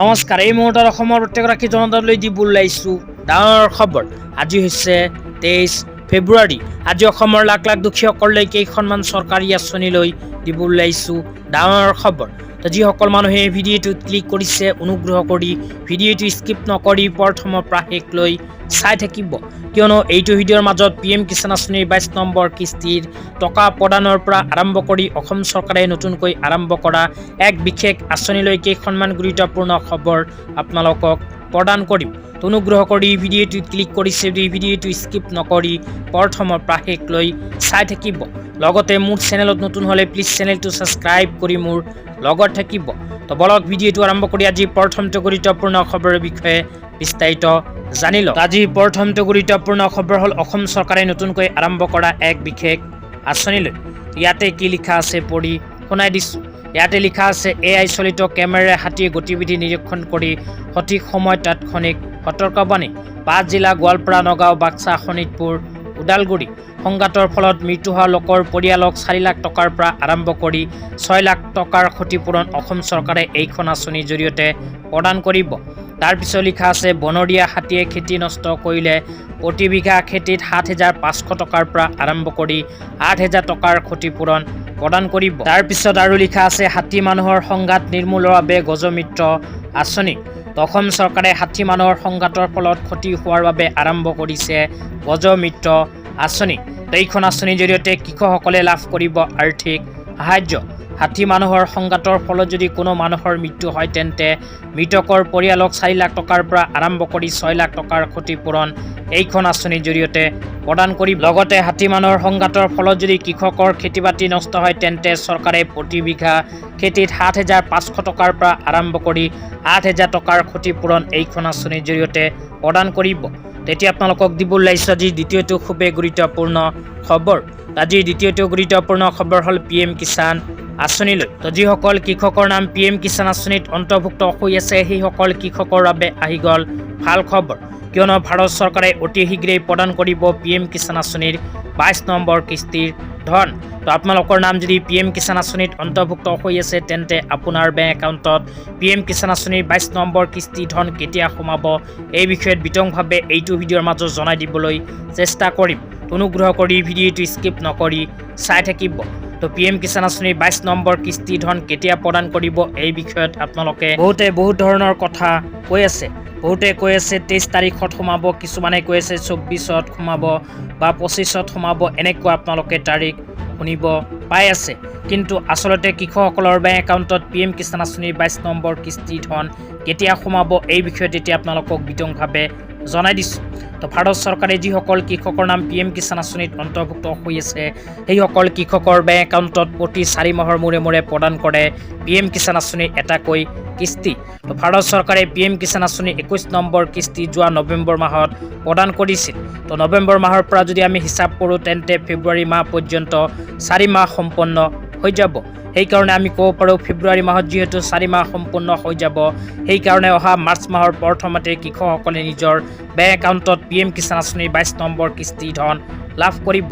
নমস্কাৰ, এই মুহূৰ্তত অসমৰ প্ৰত্যেকগৰাকী জনতালৈ দিব ওলাইছোঁ ডাঙৰ খবৰ। আজি হৈছে 23 ফেব্ৰুৱাৰী। আজি অসমৰ লাখ লাখ দুখীয়াসকললৈ কেইখনমান চৰকাৰী আঁচনিলৈ দিব ওলাইছোঁ ডাঙৰ খবৰ। তো যিসকল মানুহে এই ভিডিঅ'টোত ক্লিক কৰিছে, অনুগ্ৰহ কৰি ভিডিঅ'টো স্কিপ নকৰি প্ৰথমৰ পৰা শেষলৈ চাই থাকিব, কিয়নো এইটো ভিডিঅ'ৰ মাজত PM কিষাণ আঁচনিৰ 22 নম্বৰ কিস্তিৰ টকা প্ৰদানৰ পৰা আৰম্ভ কৰি অসম চৰকাৰে নতুনকৈ আৰম্ভ কৰা এক বিশেষ আঁচনিলৈ কেইখনমান গুৰুত্বপূৰ্ণ খবৰ আপোনালোকক প্ৰদান কৰিম। অনুগ্ৰহ কৰি ভিডিঅ'টোত ক্লিক কৰিছে যদি ভিডিঅ'টো স্কিপ নকৰি প্ৰথমৰ পৰা শেষলৈ চাই থাকিব। লগতে মোৰ চেনেলত নতুন হ'লে প্লিজ চেনেলটো ছাবস্ক্ৰাইব কৰি মোৰ লগত থাকিব। তো বলক ভিডিঅ'টো আৰম্ভ কৰি আজি প্ৰথমটো গুৰুত্বপূৰ্ণ খবৰৰ বিষয়ে বিস্তাৰিত জানি লওক। আজি প্ৰথমটো গুৰুত্বপূৰ্ণ খবৰ হ'ল অসম চৰকাৰে নতুনকৈ আৰম্ভ কৰা এক বিশেষ আঁচনিলৈ। ইয়াতে কি লিখা আছে পঢ়ি শুনাই দিছোঁ। ইয়াতে লিখা আছে AI চলিত কেমেৰাৰে হাতীৰ গতিবিধি নিৰীক্ষণ কৰি সঠিক সময়ত তাৎক্ষণিক সতৰ্কবাণী। 5 জিলা গোৱালপাৰা, নগাঁও, বাক্সা, শোণিতপুৰ, ওদালগুৰি। সংঘাতৰ ফলত মৃত্যু হোৱা লোকৰ পৰিয়ালক 4 লাখ টকাৰ পৰা আৰম্ভ কৰি 6 লাখ টকাৰ ক্ষতিপূৰণ অসম চৰকাৰে এইখন আঁচনিৰ জৰিয়তে প্ৰদান কৰিব। তাৰপিছত লিখা আছে বনৰীয়া হাতীয়ে খেতি নষ্ট কৰিলে প্ৰতি বিঘা খেতিত 7,500 টকাৰ পৰা আৰম্ভ কৰি 8,000 টকাৰ ক্ষতিপূৰণ প্ৰদান কৰিব। তাৰপিছত আৰু লিখা আছে হাতী মানুহৰ সংঘাত নিৰ্মূলৰ বাবে গজমিত্ৰ আঁচনি। অসম চৰকাৰে হাতী মানুহৰ সংঘাতৰ ফলত ক্ষতি হোৱাৰ বাবে আৰম্ভ কৰিছে গজমিত্ৰ আঁচনি। এইখন আঁচনিৰ জৰিয়তে কৃষকসকলে লাভ কৰিব আৰ্থিক সাহায্য। হাতী মানুহৰ সংঘাতৰ ফলত যদি কোনো মানুহৰ মৃত্যু হয় তেন্তে মৃতকৰ পৰিয়ালক 4 লাখ টকাৰ পৰা আৰম্ভ কৰি 6 লাখ টকাৰ ক্ষতিপূৰণ এইখন আঁচনিৰ জৰিয়তে প্ৰদান কৰিব। লগতে হাতী মানুহৰ সংঘাতৰ ফলত যদি কৃষকৰ খেতি বাতি নষ্ট হয় তেন্তে চৰকাৰে প্ৰতি বিঘা খেতিত 7,500 টকাৰ পৰা আৰম্ভ কৰি 8,000 টকাৰ ক্ষতিপূৰণ এইখন আঁচনিৰ জৰিয়তে প্ৰদান কৰিব। তেতিয়া আপোনালোকক দিব ওলাইছোঁ আজি দ্বিতীয়টো খুবেই গুৰুত্বপূৰ্ণ খবৰ। আজিৰ দ্বিতীয়টো গুৰুত্বপূৰ্ণ খবৰ হ'ল PM কিষাণ আঁচনিলৈ। তো যিসকল কৃষকৰ নাম PM কিষাণ আঁচনিত অন্তৰ্ভুক্ত হৈ আছে সেইসকল কৃষকৰ বাবে আহি গ'ল ভাল খবৰ, কিয়নো ভাৰত চৰকাৰে অতি শীঘ্ৰেই প্ৰদান কৰিব PM কিষাণ আঁচনিৰ 22 নম্বৰ কিস্তিৰ ধন। তো আপোনালোকৰ নাম যদি PM কিষাণ আঁচনিত অন্তৰ্ভুক্ত হৈ আছে তেন্তে আপোনাৰ বেংক একাউণ্টত PM কিষাণ আঁচনিৰ 22 নম্বৰ কিস্তি ধন কেতিয়া সোমাব এই বিষয়ত বিতংভাৱে এইটো ভিডিঅ'ৰ মাজত জনাই দিবলৈ চেষ্টা কৰিম। অনুগ্ৰহ কৰি ভিডিঅ'টো স্কিপ নকৰি চাই থাকিব। তো PM কিষাণ আঁচনিৰ 22 নম্বৰ কিস্তি ধন কেতিয়া প্ৰদান কৰিব এই বিষয়ত আপোনালোকে বহুত ধৰণৰ কথা কৈ আছে। বহুতে কৈ আছে 23 তাৰিখত সোমাব, কিছুমানে কৈ আছে 24ত সোমাব বা 25ত সোমাব, এনেকুৱা আপোনালোকে তাৰিখ শুনিব পাই আছে। কিন্তু আচলতে কৃষকসকলৰ বেংক একাউণ্টত PM কিষাণ আঁচনিৰ 22 নম্বৰ কিস্তি ধন কেতিয়া সোমাব এই বিষয়ত এতিয়া আপোনালোকক বিতংভাৱে জনাই দিছোঁ। তো ভাৰত চৰকাৰে যিসকল কৃষকৰ নাম PM কিষাণ আঁচনিত অন্তৰ্ভুক্ত হৈ আছে সেইসকল কৃষকৰ বেংক একাউণ্টত প্ৰতি 4 মাহৰ মূৰে মূৰে প্ৰদান কৰে PM কিষাণ আঁচনিৰ এটাকৈ কিস্তি। তো ভাৰত চৰকাৰে PM কিষাণ আঁচনিৰ 21 নম্বৰ কিস্তি যোৱা নৱেম্বৰ মাহত প্ৰদান কৰিছিল। তো নৱেম্বৰ মাহৰ পৰা যদি আমি হিচাপ কৰোঁ তেন্তে ফেব্ৰুৱাৰী মাহ পৰ্যন্ত 4 মাহ সম্পন্ন হৈ যাব। সেইকাৰণে আমি ক'ব পাৰোঁ ফেব্ৰুৱাৰী মাহত যিহেতু 4 মাহ সম্পূৰ্ণ হৈ যাব, সেইকাৰণে অহা মাৰ্চ মাহৰ প্ৰথমতে কৃষকসকলে নিজৰ বেংক একাউণ্টত PM কিষাণ আঁচনিৰ 22 নম্বৰ কিস্তি ধন লাভ কৰিব।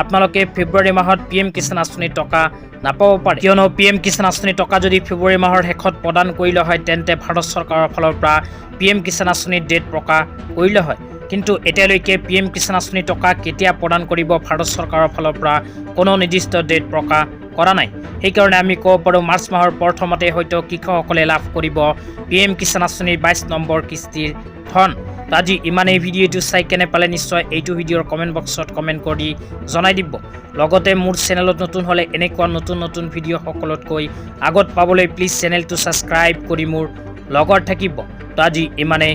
আপোনালোকে ফেব্ৰুৱাৰী মাহত PM কিষাণ আঁচনিৰ টকা নাপাব পাৰে, কিয়নো PM কিষাণ আঁচনিৰ টকা যদি ফেব্ৰুৱাৰী মাহৰ শেষত প্ৰদান কৰিলে হয় তেন্তে ভাৰত চৰকাৰৰ ফালৰ পৰা PM কিষাণ আঁচনিৰ ডেট প্ৰকাশ কৰিলে হয়। কিন্তু এতিয়ালৈকে PM কিষাণ আঁচনিৰ টকা কেতিয়া প্ৰদান কৰিব ভাৰত চৰকাৰৰ ফালৰ পৰা কোনো নিৰ্দিষ্ট ডেট প্ৰকাশ কৰা নাই। সেইকাৰণে আমি ক'ব পাৰোঁ মাৰ্চ মাহৰ প্ৰথমতে হয়তো কৃষকসকলে লাভ কৰিব PM কিষাণ আঁচনিৰ 22 নম্বৰ কিস্তিৰ ধন। আজি ইমানেই। ভিডিঅ'টো চাই কেনে পালে নিশ্চয় এইটো ভিডিঅ'ৰ কমেণ্ট বক্সত কমেণ্ট কৰি জনাই দিব। লগতে মোৰ চেনেলত নতুন হ'লে এনেকুৱা নতুন ভিডিঅ' সকলোতকৈ আগত পাবলৈ প্লিজ চেনেলটো ছাবস্ক্ৰাইব কৰি মোৰ লগত থাকিব। তো আজি ইমানেই।